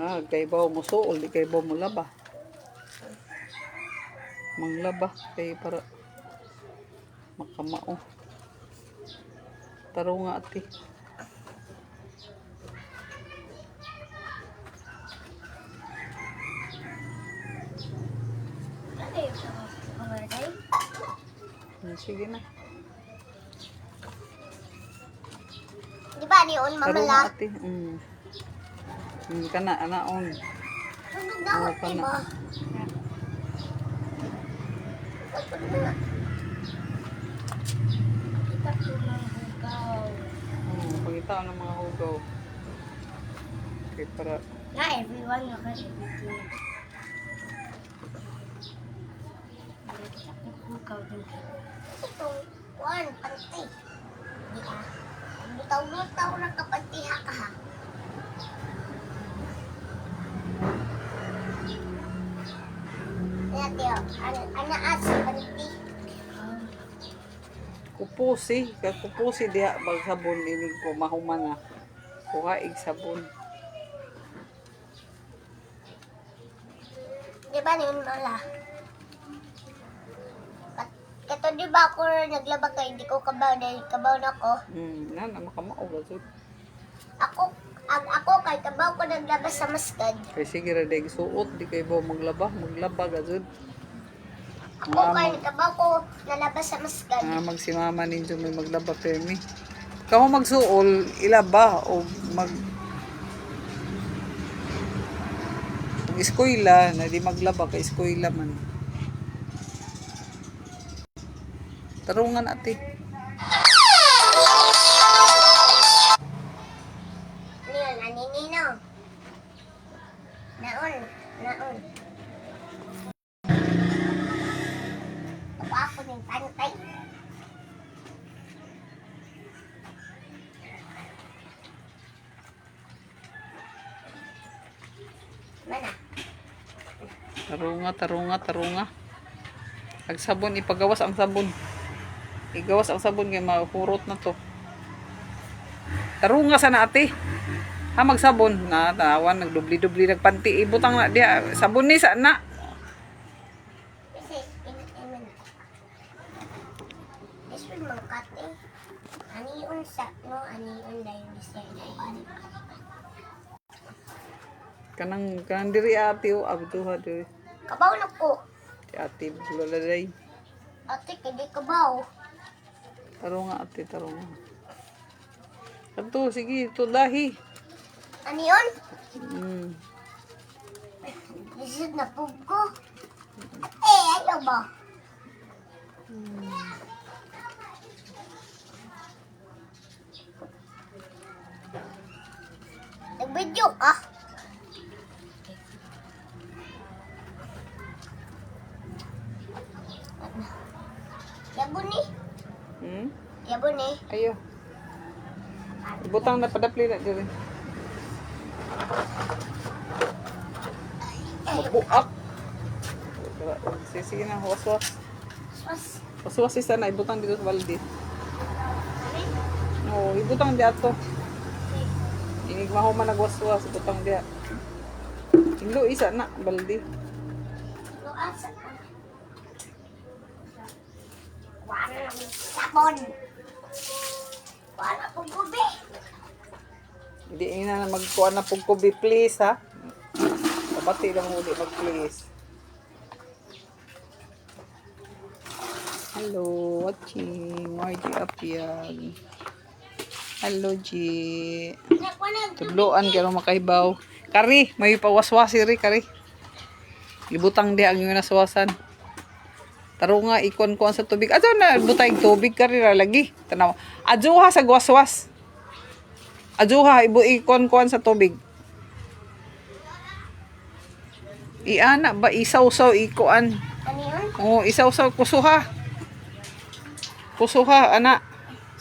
Kay baw mo suol, di kay baw mo laba. Manglaba kay para makamao. Taro nga ati. Sige na. Di ba niyon mamala? Ati. Kana anaon. Ano daw Kana. ba? Kita ko ng hugaw. Pagkita ng mga hugaw. Okay, para Na everyone naka-everything. Hugaw din. Itong one, panty. Di ah. Lutaw-lutaw na kapantiha ka ha. Tiyo, anaas panty. kupusi, kupusi diha bag sabon inig ko mahuman na. Kuha ig sabon. Di ba niyon mala? Kato di ba ako naglaba kay di ko kabaw dahil kabaw na ko. Na makamao gud. Ako kay kabaw ko naglaba sa maskad. Kay sige ra day suot di kay baw maglaba gazud. Ako kay kabaw ko nalabas sa maskad. Magsimama ninyo may maglaba permi. Kamo magsuol ilaba o mag eskwela na di maglaba kay eskwela man. Tarungan ati. Niyon, aninino. Naon. Ako ng pantay. Mana? Tarunga. Ang sabon, ipagawas ang sabon. Igawas ang sabon kaya mahurot na to. Tarunga sana ate. Ha magsabon na tawan nagdubli-dubli nagpanti ibutang na dia sabon ni sana. This will mangkate. Aniyon sa no, aniyon dahil disay na Kanang diri ate o abduha diri. Kabaw na ko. Si ate bulaladay. Ate, kaya kabaw. Tarunga ate, tarunga. Kanto, sige, ito lahi. Aniyon? Lisod na pug ko. Ayaw ba? Nag-video ka? Yabon ni? Yabon ni? Ayo. Ibutang na padapli na diri. Mabuak. Sige na, waswas. Waswas isa na, ibutang dito sa balde. No, ibutang di ato. Inig mahuman nagwaswas, ibutang di. Ilo isa na, balde. Sabon. Wala pong kubi. Hindi na magkuha na pong kubi, please, ha? Kabati lang huli, mag-please. Hello, watching. YG Apyag. Hello, G. Tudloan, kaya makaibaw. Kari, may pawaswasi rin, kari. Ibutang di ang yung naswasan. Taro nga, ikon-kuan sa tubig. Adyo na, butay tubig kari ra lagi. Tanaw. Adyo ha sa gwaswas. Adyo ha, ikon-kuan sa tubig. Iana ba, isaw-saw, ikuan. Ano yun? Oo, isaw-saw, kusuha. Kusuha, anak.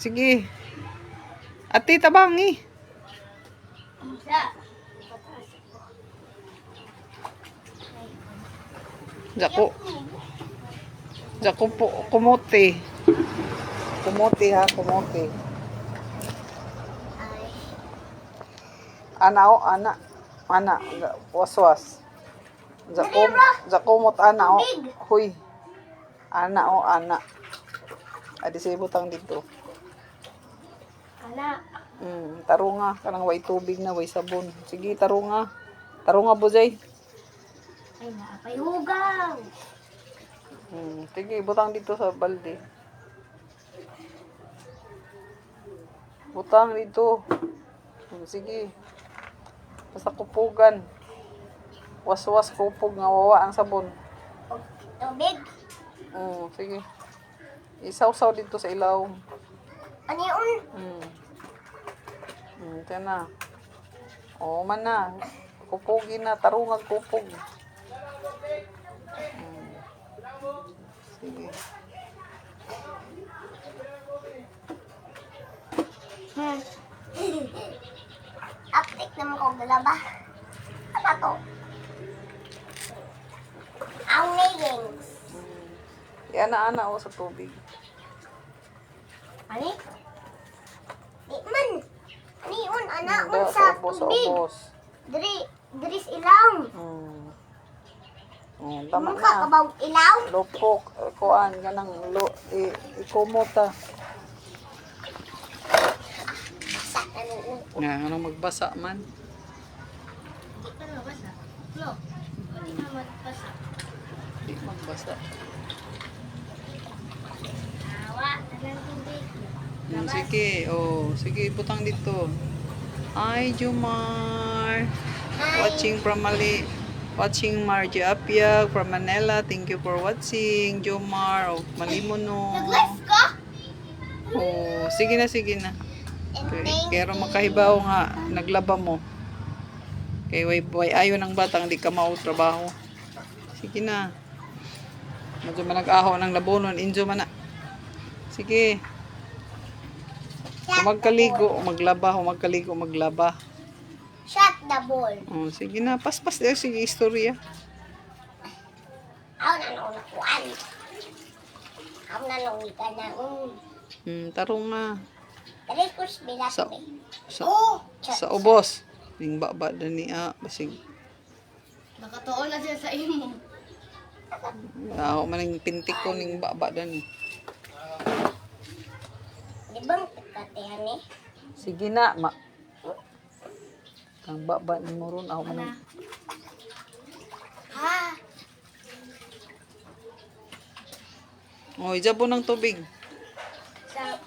Sige. Ati, tabangi. Jaco. Jaco po, kumote. Kumote ha, kumote. Ana o, ana. Ana, waswas. Zakumot ana o. Huy. Ana o ana. Adi sa ibutang dito. Ana. Tarunga kanang way tubig na way sabon. Sige, tarunga. Tarunga buzay. Ay, naapay hugaw. Sige, butang dito sa balde. Butang dito. Sige. Basta kupugan. Was-was kupog nga wawa ang sabon. Tubig. Sige. Isaw-saw dito sa ilaw. Ano yun? Ito na. Oo man na. Kupugin na. Tarungag kupog. Sige. Update naman ko galaba. Ano to? Ang leggings. Yan na o sa tubig. Ani? Di man. Ani yun, ana, Sa sa ubos, sa tubig. ubos. Diri ilaw. Tama Mukha ka na. ba ilaw? Lopok. Kuan. Ganang ikumota. Sa ano? Nga, anong magbasa man. Di ka nabasa. Lo. Hindi na magbasa. Di magbasa. Awa, talang tubig. Sige, sige, butang dito. Hi, Jumar. Watching Margie Apiag from Manila. Thank you for watching, Jumar. Malimono. Nag-live ka? Sige na. Kaya makahibaw nga, naglaba mo. Kaya way ayo ng batang, di ka trabaho. Sige na. Medyo manag-aho ng labonon, injo man na. Sige. Kung magkaligo, maglaba. Kung magkaligo, maglaba. Shot the ball. Sige na. Paspas na. Sige, istorya. Ako na nung nakuan. Ako na nung ika na. Tarong nga. Records bilas Sa- me. Sa, Shot. sa ubos. Ning baba na niya. Basig. Nakatuon na siya sa imo. Ako maning pintik ko ning baba na ni. Di bang pagkatihan eh? Sige na. Kang baba ni mo ron. Ako maning. Ha? Ijabo ng tubig. Sa...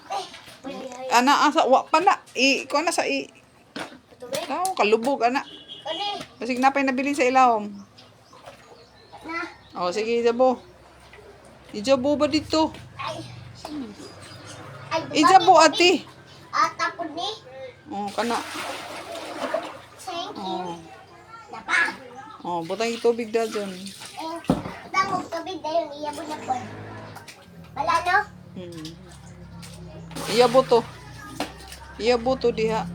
Ana, asa, wa pa na. Ikaw na sa Tubig? kalubog, ana. Kani? Basig napay nabilin sa ilawom. Na? Sige, ijabo. Ijabo ba dito? Ay. Ijabo, ati. Tapos ni? Kana. Thank you. Oh. Napa? Butang yung tubig da dyan. Tangog tubig dahil iyabon na po. Wala no? Iyabo to diha.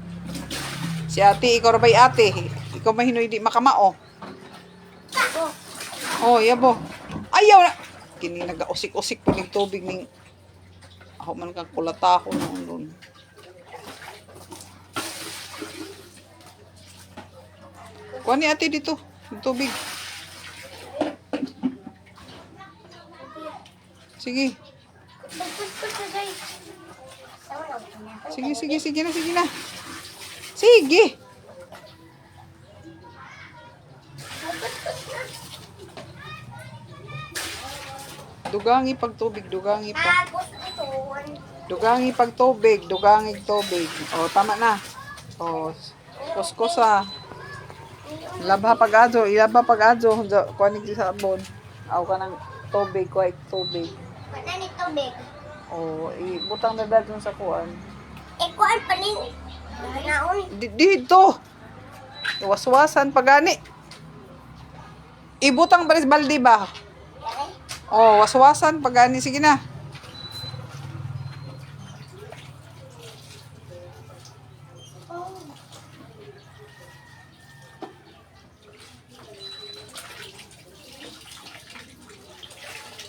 Si ate, ikaw rabay ate. Ikaw mahinoy di makamao. Ako. Iyabo. Ayaw na. Kini nag-usik-usik po ng tubig ning ako man kang kulataho noon doon. Kuha ni ate dito. Yung tubig. Sige. Sige na. Sige. Dugangi pag tubig, dugangi pa. Tapos ito. Dugangi pag tubig, dugangi tubig. Tama na. Kuskusa. Ilaba pag adyo, kuha ni sabon. Aw ka ng tubig, kuha tubig. Wala ni tubig. Ibutang na dun sa kuan. Kuan pa ni. Naon. Dito. Waswasan pagani. Ibutang baris baldi ba? Waswasan pagani. Sige na.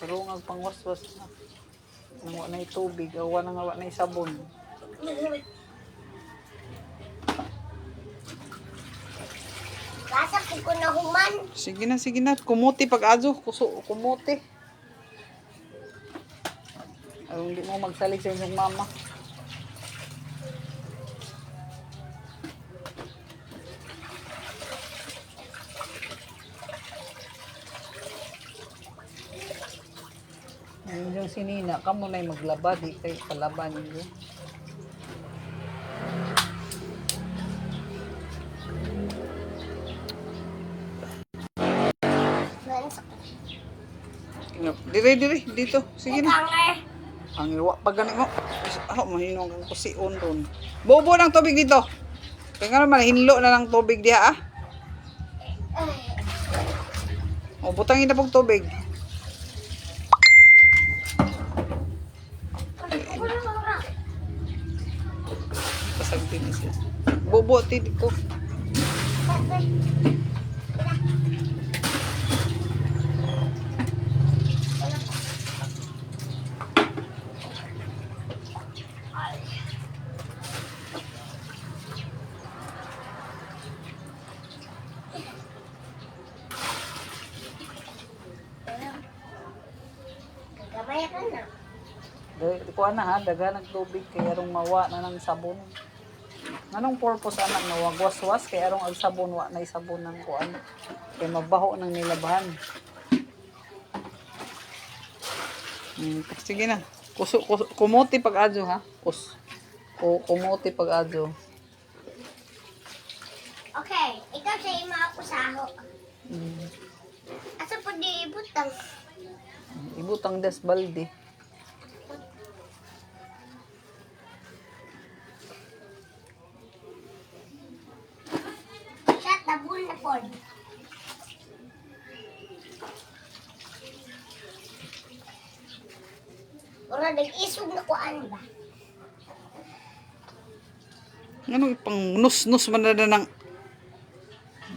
Pero ang pangwaswas na. Nang na tubig, awa na nga na sabon. kuan. Sige na, sige na. Kumuti pag adyo. Kumuti. Ay, hindi mo magsalig sa inyong mama. Ayun yung sinina. Kamu na'y maglaba. Di kayo palaban yun. Dire. Dito. Sige na. Ang iwa pag ganit mo. Mahinong kang kusion ron. Bobo ng tubig dito. Kaya nga naman, hinlo na ng tubig diha ah. O, butangin na pong tubig. Pasagpin na siya. Bobo, dito. Gamay ka na. Kuha na ha, daga ng tubig kaya arong mawa na ng sabon. Anong purpose anak na wagwaswas kaya arong ang sabon wa na isabon ng kuan. Kaya mabaho ng nilabahan. Sige na. Kumuti pag adyo ha. Kumuti pag adyo. Okay, ikaw sa ima ako saho. Asa po di ibutang? Ibutang des balde. Siya, tabul na po. Wala, nag-isog na kuan ba? Ano ipang nus man na ng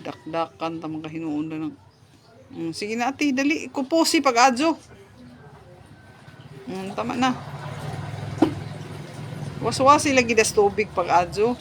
dakdakan tamang kahinuon na ng sige na ate, dali. Kupusi pag adyo. Tama na. Waswasi lagi das tubig pag adyo.